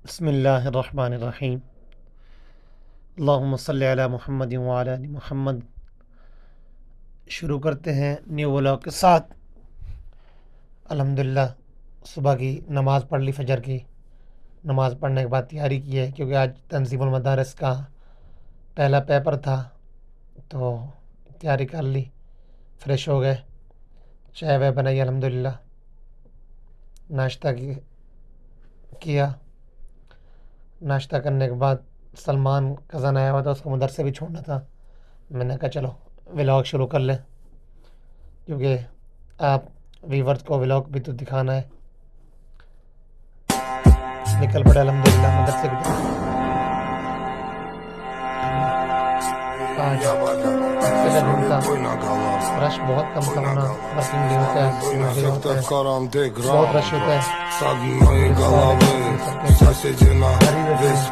बिस्मिल्लाहिर्रहमानिर्रहीम। अल्लाहुम्मा सल्ली अला मुहम्मद व अला आलि मुहम्मद। शुरू करते हैं न्यू व्लॉग के साथ। अल्हम्दुलिल्लाह सुबह की नमाज़ पढ़ ली, फजर की नमाज़ पढ़ने के बाद तैयारी की है, क्योंकि आज तंज़ीमुल मदारिस का पहला पेपर था, तो तैयारी कर ली। फ्रेश हो गए, चाय वाय बनाई, अल्हम्दुलिल्लाह नाश्ता किया। नाश्ता करने के बाद सलमान कज़न आया हुआ था, उसको मदरसे भी छोड़ना था। मैंने कहा चलो व्लॉग शुरू कर लें, क्योंकि आप व्यूवर्स को व्लॉग भी तो दिखाना है। निकल पड़े अल्हम्दुलिल्लाह मदरसे की तरफ। आज अकेला दिन था, रश बहुत कम था, वरना वर्किंग डे होता है, Monday होता है, बहुत रश होता है। घर ही रहते हैं,